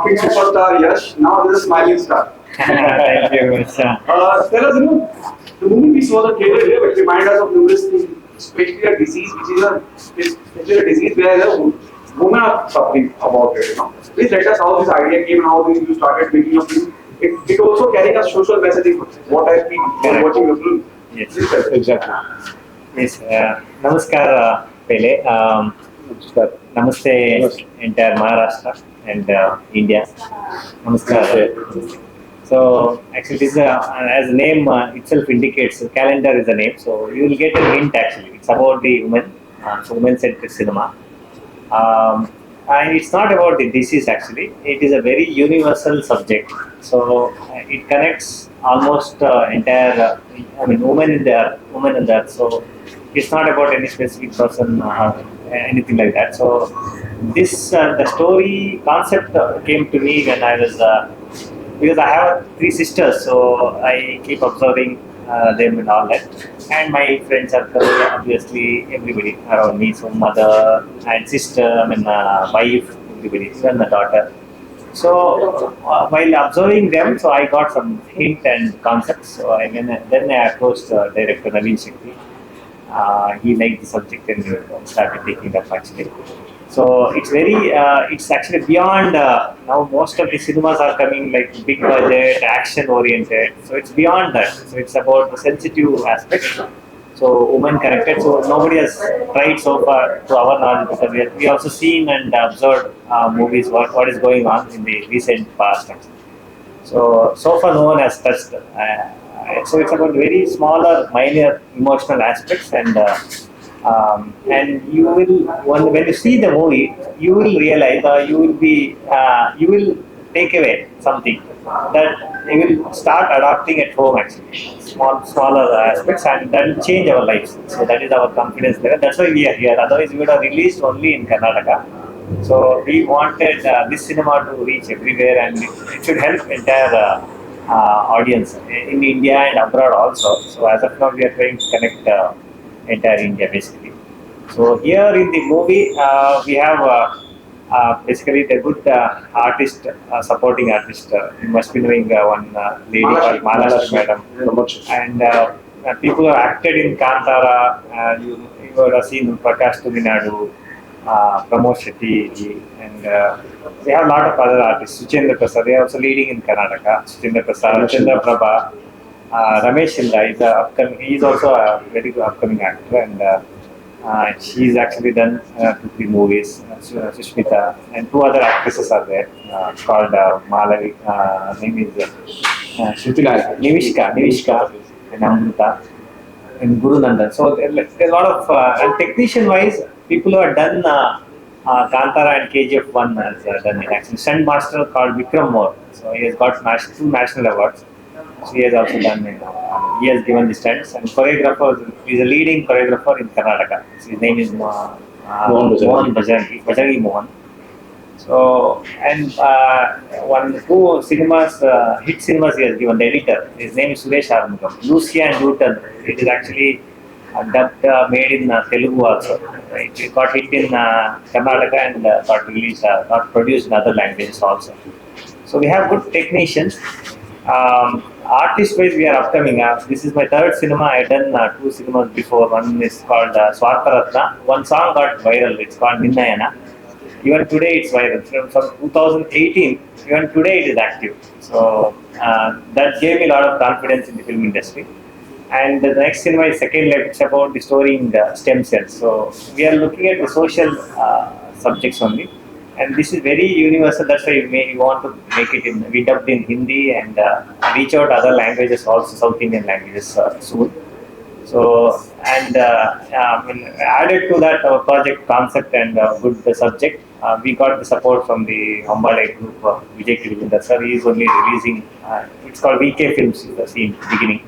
laughing superstar Yash. Now there's a smiling star. Thank you. Tell us, the movie we saw the trailer here, which remind us of numerous things, especially a disease, especially a disease where the women are suffering about it. Please let us how this idea came and how you started making a film. It also carrying a social messaging. What I've been watching the film. Yes, Exactly. yes. Namaskar, Pele. Namaste, entire Maharashtra and India. Namaskar. So actually, this is as the name itself indicates, calendar is the name. So you will get a hint. Actually, it's about the women, so women-centric cinema. And it's not about the disease. Actually, it is a very universal subject. So it connects almost entire. Women in there, women in that. So it's not about any specific person or anything like that. So this the story concept came to me when I was. Because I have three sisters, so I keep observing them and all that. And my friends are obviously everybody around me, so mother and sister, wife, everybody, even the daughter. So while observing them, so I got some hint and concepts. So then I approached director Naveen Shakti. He liked the subject and started taking up actually. So it's very, it's actually beyond, now most of the cinemas are coming like big budget, action oriented. So it's beyond that. So it's about the sensitive aspects. So women connected. So nobody has tried so far to our knowledge because we also seen and observed movies, what is going on in the recent past. Actually. So far no one has touched. So it's about very smaller, minor emotional aspects and you will when you see the movie you will realize you will take away something that you will start adopting at home actually smaller aspects and that will change our lives. So that is our confidence level. That's why we are here. Otherwise we would have released only in Karnataka. So we wanted this cinema to reach everywhere and it should help entire audience in India and abroad also. So as of now we are trying to connect entire India basically. So here in the movie we have basically the good artist, supporting artist. You must be knowing one lady called Malashi Madam. And people who have acted in Kantara, you would have seen Prakash Tuminadu, Pramod Shetty, and we have a lot of other artists. Suchendra Prasad, they are also leading in Karnataka. Suchendra Prasad, Chandra Prabha, Ramesh Shilda is upcoming. He is also a very good upcoming actor, and she's actually done 2-3 movies. Sushmita and 2 other actresses are there called Malavi. Name is Nivishka and Amrita and Guru Nandan. So there's a lot of and technician-wise, people who have done Kantara and KGF1 has done it. Actually, stunt master called Vikram Moore. So he has got 2 national awards. So he has also done it. He has given the stunts and choreographer. He is a leading choreographer in Karnataka. So his name is Mohan Bajangi Mohan. So and who cinemas hit cinemas he has given the editor. His name is Suresh Armugam. Lucy and Newton. It is actually dubbed made in Telugu also. It got hit in Karnataka and got released, got produced in other languages also. So we have good technicians. Artist wise, we are upcoming. This is my 3rd cinema. I have done 2 cinemas before. One is called Swartharatna. One song got viral. It's called Ninnayana. Even today it's viral. From 2018, even today it is active. So that gave me a lot of confidence in the film industry. And the next cinema is Second Life. It's about restoring stem cells. So we are looking at the social subjects only. And this is very universal. That's why we want to make it in. We dubbed in Hindi and reach out other languages also, South Indian languages soon. So and added to that our project concept and good subject, we got the support from the Mumbai group. Vijay Kirivindar sir, he is only releasing. It's called VK Films. You have seen beginning.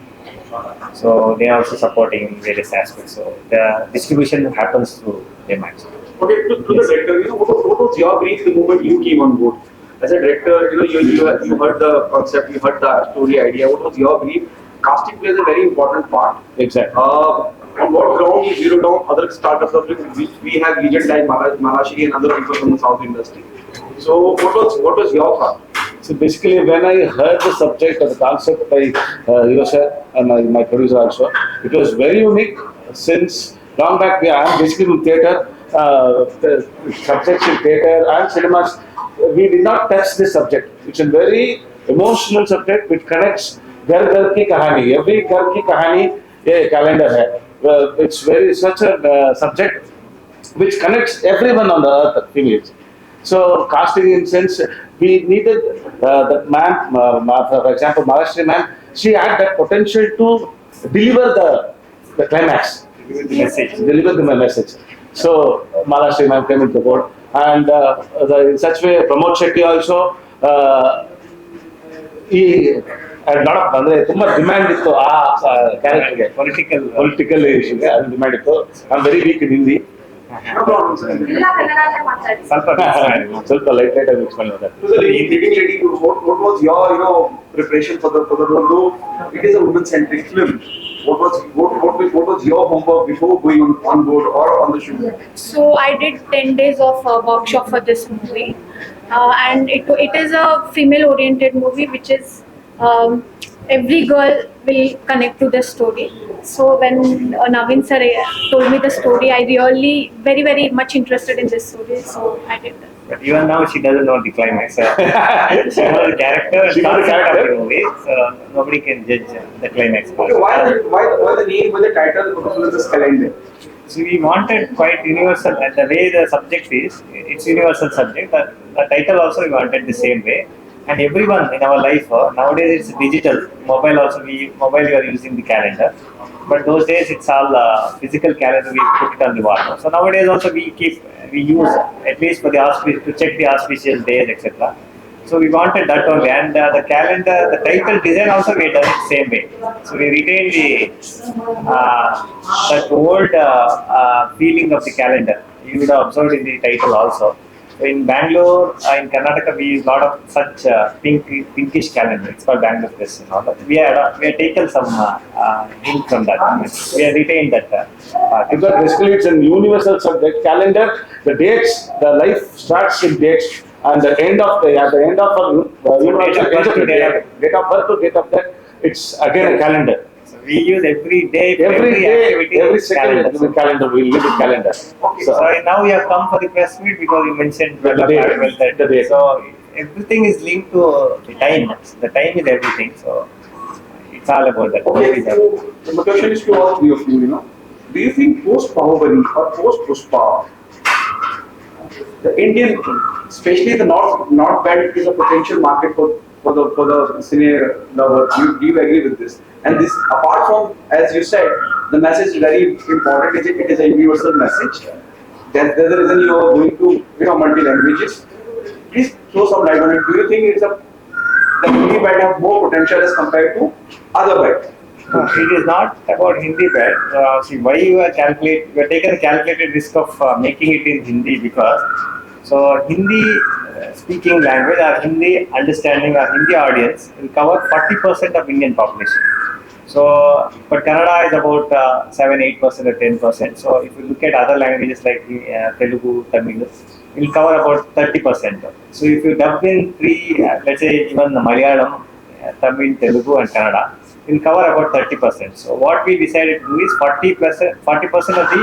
So they are also supporting in various aspects. So the distribution happens through them actually. Okay, to the director, what was your brief the moment you came on board? As a director, you heard the concept, you heard the story idea. What was your brief? Casting plays a very important part. Exactly. On what ground you zero down other startups of which we have legend like Malashi and other people from the South industry. So what was your thought? So basically, when I heard the subject or the concept by Hero sir and my producer also, it was very unique since long back. I am basically in theatre, the subjects in theatre and cinemas. We did not touch this subject. It's a very emotional subject which connects घर की कहानी. Every घर की कहानी ये calendar है. It's very such a subject which connects everyone on the earth, females. So casting in sense, we needed that man, for example, Maharashtra man, she had that potential to deliver the climax, deliver the message. So Maharashtra man came into the board, and in such way, Pramod Shetty also, he had a lot of ತುಂಬಾ demand ಇತ್ತು ಆ ಕ್ಯಾರೆಕ್ಟರ್ಗೆ political ಇಶ್ಯೂಗೆ ಅದು demand ಇತ್ತು. I am very weak in Hindi. No problem, sir. ಸ್ವಲ್ಪ light ಆಗಿ explain ಮಾಡಿದೆ. So the leading lady, what was your preparation for the role? Though it is a woman-centric film, what was your homework before going on board or on the shoot? So I did 10 days of workshop for this movie, and it is a female-oriented movie, which is every girl will connect to the story. So when Naveen sir told me the story, I really very much interested in this story. So I did that. But even now, she doesn't know the climax. She knows the character, She knows the character. of the movie, so nobody can judge the climax part. Okay, why the name with the title of this calendar? So we wanted quite universal, and the way the subject is, it's universal subject. The title also we wanted the same way. And everyone in our life, nowadays it's digital. Mobile also, we are using the calendar. But those days it's all physical calendar, we put it on the wall. So nowadays also we use at least for the to check the auspicious days, etc. So we wanted that only, and the calendar, the title design also we done it same way. So we retained that old feeling of the calendar. You would have observed in the title also. So in Bangalore, in Karnataka, we use a lot of such pinkish calendar. It's called Bangalore Press and all that. We have taken some hint from that. We have retained that. Because basically it's a universal subject. Calendar, the dates, the life starts in dates, and the end of at the end of date of birth to date of death, it's again a calendar. So we use every day, Every day, activity, every second calendar. is a calendar. We live in calendar. Okay, So now we have come for the press meet because you mentioned The day, the day. So everything is linked to the time. The time is everything. So it's all about that. Okay, so the question is to all three of you, do you think post Bahubali or post Pushpa, the Indian, especially the North Belt, is a potential market for the cine lover? Do you agree with this? And this, apart from, as you said, the message is very important. It is a universal message. There's the reason you are going to multi languages. Please throw some light on it. Do you think the Hindi belt have more potential as compared to other belts? It is not about Hindi bad. See why you are taken a calculated risk of making it in Hindi because Hindi speaking language or Hindi understanding or Hindi audience will cover 40% of Indian population. So, but Kannada is about 7-8% or 10%. So, if you look at other languages like Telugu, Tamil, it will cover about 30%. So, if you dub in let's say even Malayalam, Tamil, Telugu, and Kannada, it will cover about 30%. So, what we decided to do is 40% of the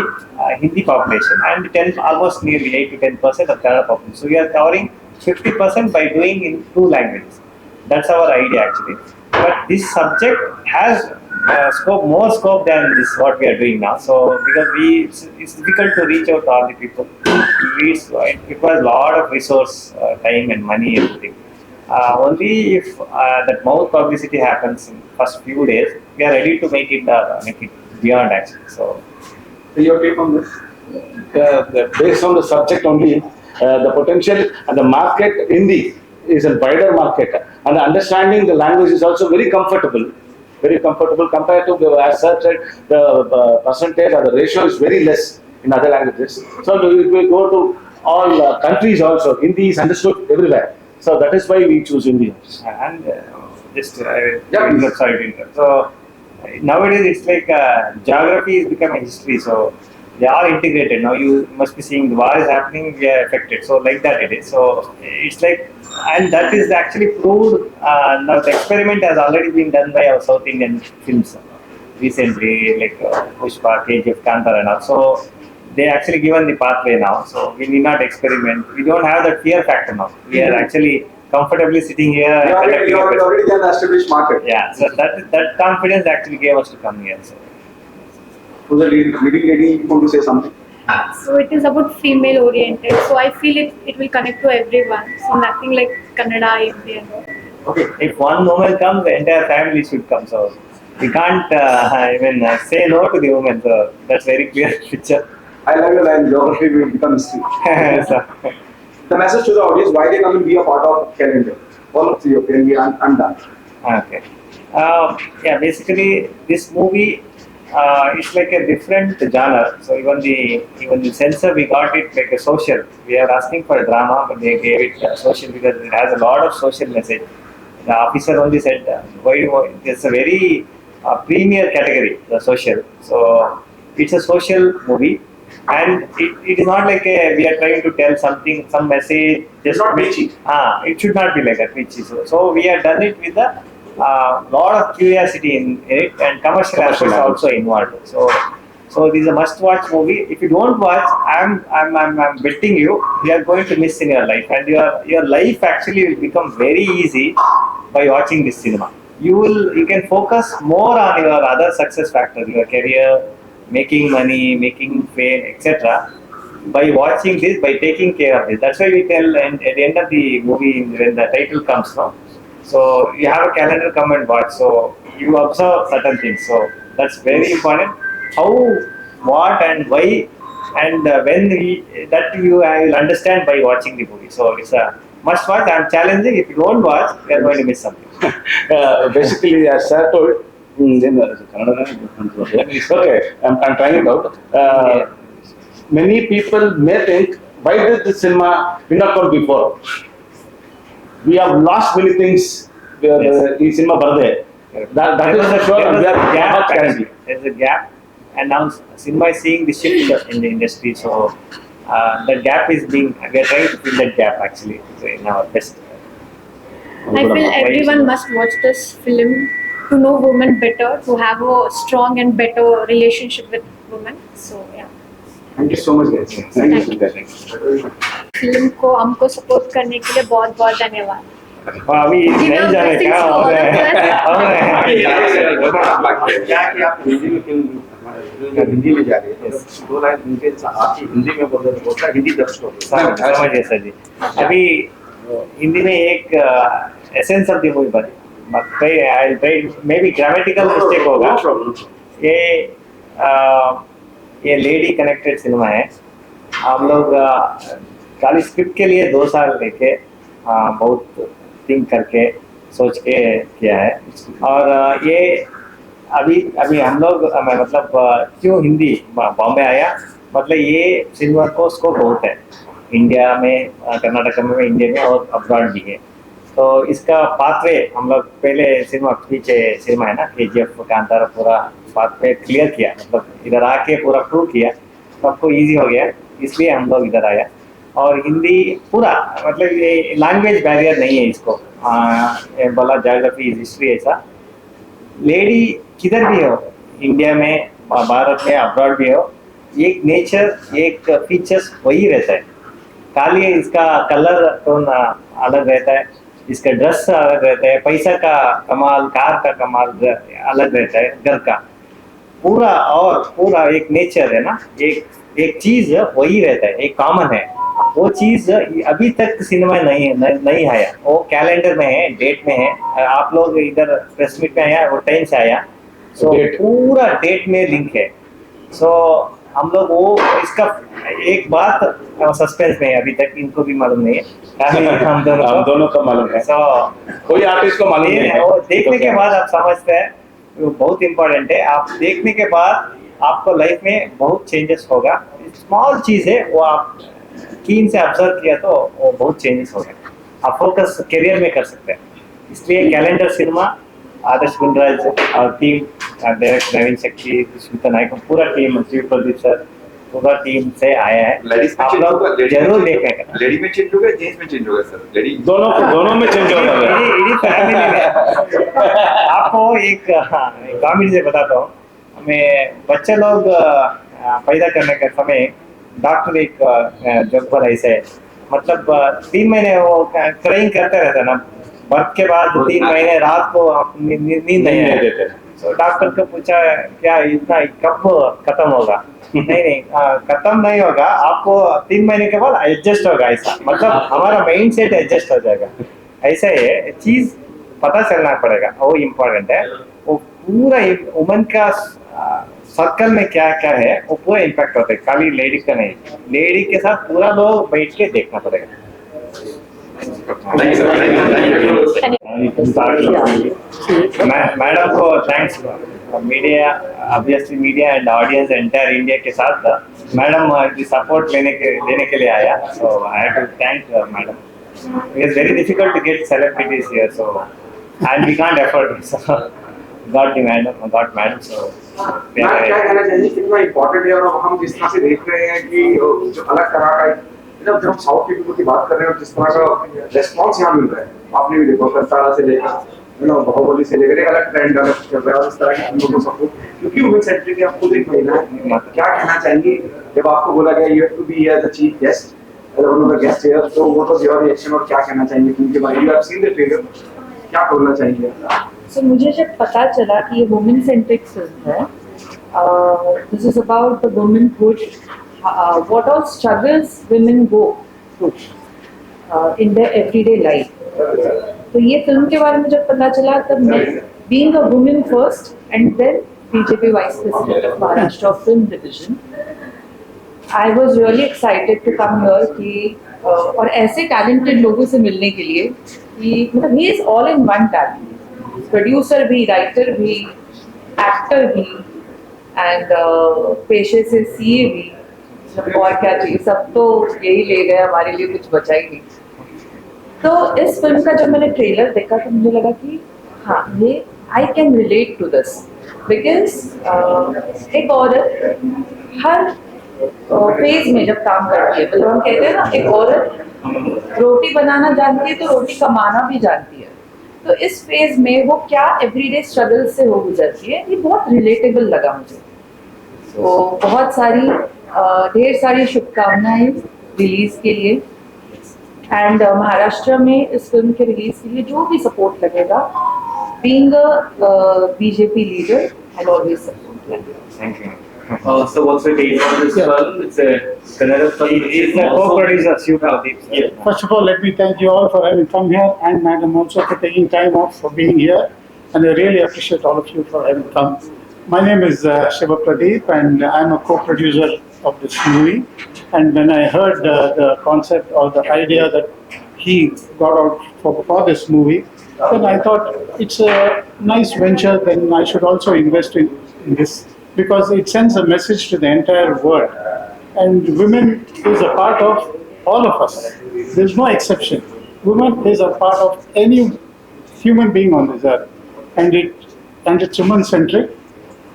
Hindi population and almost nearly 8 to 10% of Kannada population. So, we are covering 50% by doing in 2 languages. That's our idea actually. But this subject has more scope than this what we are doing now. So because it's difficult to reach out to all the people. It requires a lot of resource, time and money, everything. Only if that mouth publicity happens in first few days, we are ready to make it beyond actually. So your take on this? Based on the subject only, the potential and the market, Hindi is a wider market, and understanding the language is also very comfortable compared to as such the percentage or the ratio is very less in other languages. So if we go to all countries also, Hindi is understood everywhere. So that is why we choose Hindi. and sorry to interrupt. So nowadays it's like geography is becoming history. So They are integrated. Now you must be seeing the war is happening, we are affected. So like that it is. So it's like, and that is actually proved. Now the experiment has already been done by our South Indian films recently, like Pushpa, KGF, Kantara, and all. So they actually given the pathway now. So we need not experiment. We don't have that fear factor now. We are actually comfortably sitting here. You are already in the established market. Yeah. So that confidence actually gave us to come here. So. To the leading lady, you want to say something? So it is about female oriented. So I feel it will connect to everyone. So nothing like Kannada, Indian. Okay. If one woman comes, the entire family should come. So we can't say no to the woman. So that's very clear picture. I love your line, geography will become history. So, The message to the audience, why they come and be a part of calendar? All of three of you, I'm done. okay. Yeah, basically this movie it's like a different genre. So even the censor, we got it like a social. We are asking for a drama, but they gave it social because it has a lot of social message. The officer only said, why it's a very premier category, the social. So it's a social movie, and it is not like we are trying to tell something, some message. It's not preachy. It should not be like a preachy. So we have done it with a lot of curiosity in it, and commercial aspects also involved. So this is a must-watch movie. If you don't watch, I'm betting you are going to miss in your life, and your life actually will become very easy by watching this cinema. You can focus more on your other success factors, your career, making money, making fame, etc. By watching this, by taking care of this. That's why we tell, and at the end of the movie, when the title comes, no. So you have a calendar, come and watch. So you observe certain things. So that's very important. How, what, and why, and when that you will understand by watching the movie. So it's a must watch. I'm challenging. If you don't watch, you are going to miss something. Basically, as sir told, okay, I'm trying it out. Many people may think, why did this cinema we not come before? We have lost many things in cinema barde. That is for sure, and we are not guaranteed. There's a gap, and now cinema is seeing the shift in the industry. So the gap is being, we are trying to fill that gap actually in our best. I feel everyone must watch this film to know women better, to have a strong and better relationship with women. So yeah. Thank you so much, guys. Thank you. Film को हमको support करने के लिए बहुत बहुत धन्यवाद. अभी नहीं जाने क्या हो रहा है. क्या कि आप हिंदी में क्यों हिंदी में जा रहे हैं? दो लाइन उनके साथ ही हिंदी में बोल रहे हैं, बोलता हिंदी दर्शक हो. समझिए सर जी. अभी हिंदी में एक एसेंस ऑफ द मूवी बने. मे बी ग्रामेटिकल मिस्टेक होगा. ये लेडी कनेक्टेड सिनेमा है. हम लोग खाली स्क्रिप्ट के लिए 2 साल लेके बहुत थिंक करके सोच के किया है. और ये अभी हम लोग मतलब क्यों हिंदी बॉम्बे आया, मतलब ये सिनेमा को स्कोप बहुत है इंडिया में, कर्नाटक में, इंडिया में और अब्रॉड भी है. तो इसका पाथवे हम लोग पहले सिनेमा पीछे सिनेमा है ना KGF, कांतारा, पूरा पाथवे क्लियर किया, मतलब इधर आके पूरा प्रूव किया, सबको इजी हो गया, इसलिए हम लोग इधर आया. और हिंदी पूरा मतलब ये लैंग्वेज बैरियर नहीं है इसको. बोला ज्योग्राफी, हिस्ट्री, ऐसा लेडी किधर भी हो, इंडिया में, भारत में, अब्रॉड भी हो, एक नेचर, एक फीचर्स वही रहता है. खाली इसका कलर टोन अलग रहता है, इसका ड्रेस अलग रहता है, पैसा का कमाल, कार का कमाल अलग रहता है, घर का पूरा, और पूरा एक नेचर है ना, एक चीज वही रहता है, एक कॉमन है. वो चीज अभी तक सिनेमा नहीं आया. वो कैलेंडर में है, डेट में है. आप लोग इधर प्रेस मीट में आया, वो टाइम से आया. सो पूरा डेट में लिंक है. सो हम लोग वो इसका एक बात सस्पेंस में है, अभी तक इनको भी मालूम नहीं है. हम दोनों को मालूम है. कोई आर्टिस्ट को मालूम नहीं है. वो देखने के बाद आप समझते हैं, वो बहुत इम्पोर्टेंट है. आप देखने के बाद आपको लाइफ में बहुत चेंजेस होगा. स्मॉल चीज है, वो आप कीन से ऑब्जर्व किया तो वो बहुत चेंजेस हो गए. आप फोकस करियर में कर सकते हैं. इसलिए कैलेंडर सिनेमा, आदर्श, गुंडराज और टीम, डायरेक्टर नवीन शक्ति, स्मिता नायक, पूरा टीम, प्रदीप सर, पूरा टीम से आया है, लेडीज में आप चेंज होगा, लोग जरूर देखेगा। लेडी में चेंज होगा, जेंट्स में चेंज होगा सर, लेडी दोनों में चेंज हो रहा है। इडी फैमिली में आपको एक कॉमेडी से बताता हूँ। हमें बच्चे लोग पैदा करने के समय डॉक्टर एक जग पर ऐसे, मतलब 3 महीने वो क्राइंग करते रहते ना, बर्थ के बाद 3 महीने रात को नींद नहीं देते। तो डॉक्टर को पूछा क्या इतना कब खत्म होगा? नहीं खत्म नहीं होगा, आपको 3 महीने के बाद एडजस्ट होगा। ऐसा मतलब हमारा माइंड सेट एडजस्ट हो जाएगा। ऐसा है चीज पता चलना पड़ेगा, वो इम्पोर्टेंट है। वो पूरा वुमन का सर्कल में क्या क्या है वो पूरा इम्पैक्ट होता है, खाली लेडी का नहीं, लेडी के साथ पूरा लोग बैठ के देखना पड़ेगा। मैडम को thanks, media obviously media and audience entire India के साथ मैडम की सपोर्ट लेने के लिए आया, so I have to thank madam. It is very difficult to get celebrities here, so and we can't afford, so got madam so क्या कहना चाहिए, कितना इम्पोर्टेंट है। और हम जिस तरह से देख रहे हैं कि जो अलग तरह का, जब हम साउथ के पीपल की बात कर रहे हैं, जिस तरह का रेस्पॉन्स यहाँ मिल रहा है, आपने भी देखो कंतारा से लेकर बाहुबली से लेकर एक अलग ट्रेंड डेवलप कर रहा है, और इस तरह की फिल्मों को सपोर्ट, क्योंकि वुमेन सेंट्रिक आप खुद एक महिला है, क्या कहना चाहिए जब आपको बोला गया you have to be as the chief guest, as one of the guest here, तो व्हाट वाज योर रिएक्शन और क्या कहना चाहिए फिल्म के बारे में? You have seen the trailer, क्या बोलना चाहिए? So, मुझे जब पता चला कि ये वुमेन सेंट्रिक फिल्म है, this is about the womanhood, what all struggles women go through in their everyday life. तो ये फिल्म के बारे में जब पता चला, तब मैं being a women first and then BJP vice president of Maharashtra film division, I was really excited to come here कि और ऐसे टैलेंटेड लोगों से मिलने के लिए कि मतलब he is all in one talent, producer भी, राइटर भी, एक्टर भी, एंड पेशे से सीए भी, और क्या चाहिए, सब तो यही ले गए, हमारे लिए कुछ बचा ही नहीं। तो इस फिल्म का जब मैंने ट्रेलर देखा तो मुझे लगा कि हाँ, ये I can relate to this, because एक औरत हर फेज में जब काम करती है, मतलब हम कहते हैं ना, एक औरत रोटी बनाना जानती है तो रोटी कमाना भी जानती है। तो इस फेज में वो क्या एवरीडे स्ट्रगल से हो गुजरती है, ये बहुत रिलेटेबल लगा मुझे। तो बहुत सारी ढेर सारी शुभकामनाएं रिलीज के लिए, एंड महाराष्ट्र में इस फिल्म के रिलीज के लिए जो भी सपोर्ट लगेगा, being a BJP leader, I always support. Thank you. So what's the take on this film? It's a Kannada film. It's a co-producer, Shiv Pradeep. Yeah. First of all, let me thank you all for having come here, and Madam also for taking time off for being here. And I really appreciate all of you for having come. My name is Shiva Pradeep, and I'm a co-producer of this movie. And when I heard the concept or the idea that he got out for this movie, then I thought it's a nice venture. Then I should also invest in this, because it sends a message to the entire world. And women is a part of all of us. There's no exception. Women is a part of any human being on this earth. And it's woman-centric.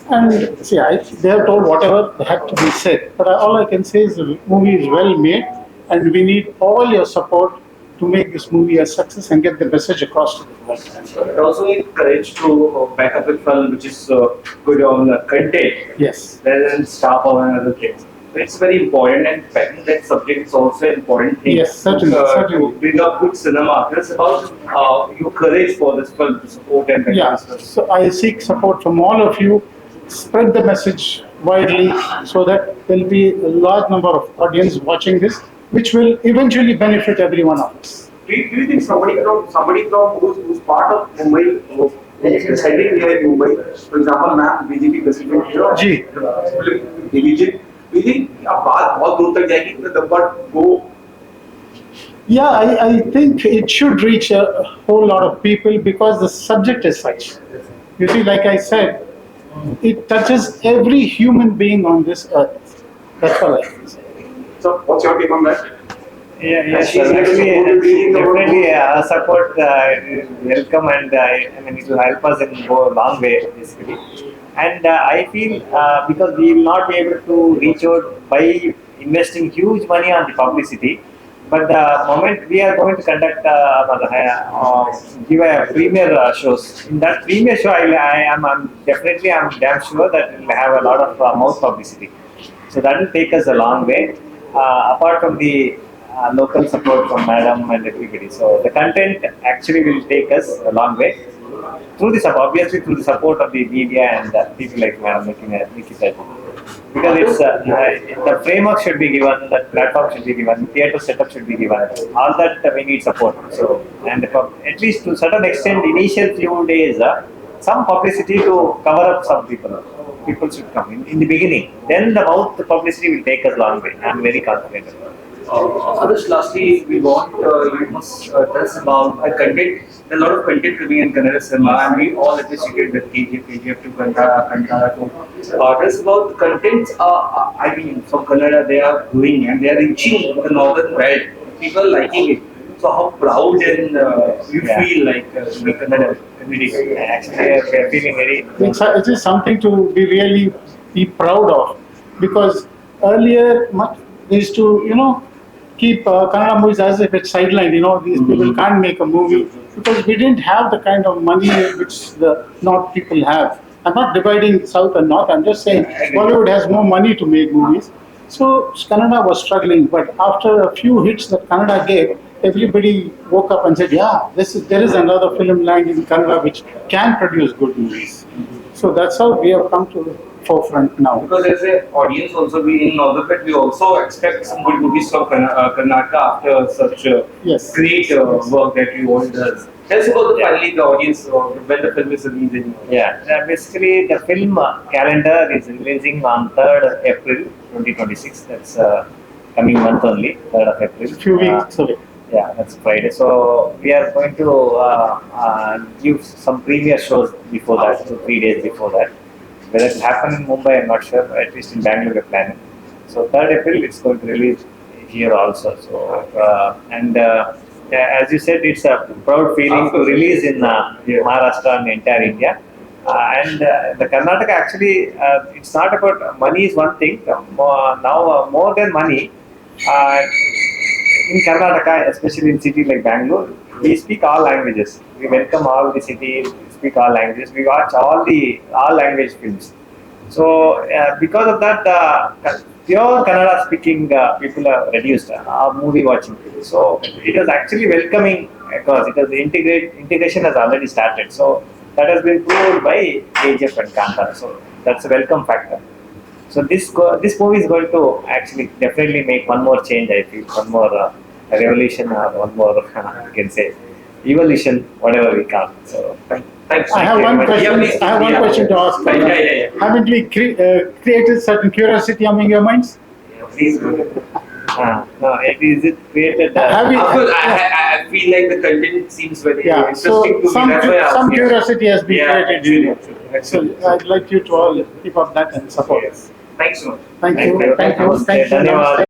And see, they have told whatever they have to be said. But all I can say is the movie is well made, and we need all your support to make this movie a success and get the message across to the world. It also encourage to back up a film which is good on content Yes. rather than star power and other things. So it's very important, and backing that subject is also an important thing. Yes, certainly, To certainly. bring up good cinema. It's about your courage for this film to support and back Yeah, this film. so I seek support from all of you. Spread the message widely so that there'll be a large number of audience watching this, which will eventually benefit every one of us. Do you think somebody from who's part of Mumbai, who's residing here in Mumbai, for example, ma'am, BJP president, ji. division, do you think अब बात बहुत दूर तक जाएगी, but go? Yeah, I think it should reach a whole lot of people because the subject is such. You see, like I said, it touches every human being on this earth. That's all I can say. So what's your take on that? Yes, She's here to actually, support you, being the definitely support is welcome, and I mean it will help us in go a long way basically. And I feel because we will not be able to reach out by investing huge money on the publicity, but the moment we are going to conduct give a premier shows, in that premier show I'm definitely, I'm damn sure that it will have a lot of mouth publicity. So that will take us a long way. Apart from the local support from madam and everybody, so the content actually will take us a long way through the obviously through the support of the media and people like madam making it happen. Because it's the framework should be given, the platform should be given, theatre setup should be given. All that we need support. So and at least to certain extent, initial few days, some publicity to cover up some people. People should come in the beginning. Then the mouth publicity will take us long way. I am very confident. Others, lastly, we want you must tell us about content. There are a lot of content coming in Kannada cinema, and we all appreciated with KGF to Kantara to. Tell us about the contents. I mean, from Kannada, they are growing and they are reaching the northern belt. People liking it. So, how proud and you feel like to be Kannada every day? Actually, we are feeling very. It is something to be really be proud of, because earlier they used to, keep Kannada movies as if it's sidelined. These people can't make a movie because we didn't have the kind of money which the North people have. I'm not dividing South and North. I'm just saying Bollywood has more money to make movies. So Kannada was struggling, but after a few hits that Kannada gave, everybody woke up and said, "Yeah, there is another film land in Kannada which can produce good movies." So that's how we have come to the forefront now. Because as an audience also, we in Northern Belt, we also expect some good movies from Karnataka after such Yes. great work that you all does. Tell us about finally the audience when the film is releasing. Yeah, basically the film calendar is releasing on 3rd April 2026. That's coming month only, 3rd of April. A few weeks away. Yeah, that's Friday. So we are going to give some premiere shows before that, so 3 days before that. Whether it will happen in Mumbai, I'm not sure. At least in Bangalore, we're planning. So 3rd April, it's going to release here also. So as you said, it's a proud feeling to release in Maharashtra and entire India. The Karnataka actually, it's not about money is one thing. More than money, in Karnataka, especially in cities like Bangalore, we speak all languages. We welcome all the cities, we speak all languages. We watch all language films. So because of that, pure Kannada speaking people are reduced, movie watching people. So it was actually welcoming because the integration has already started. So that has been proved by KGF and Kantara. So that's a welcome factor. So this movie is going to actually definitely make one more change. I feel one more revolution or one more you can say evolution, whatever we call. So Thanks. I have one question. I have one question to ask. Yeah. Haven't we created certain curiosity among your minds? Please go. No, is it created? Have we? Of course, I feel like the content seems very Yeah. interesting to So me. That's why I asked some you. curiosity has been created in you. Actually. So I'd like you to all keep up that and support. Thanks so much. Thank you. Thank you. Thank you. Thank you. Dhanyawad.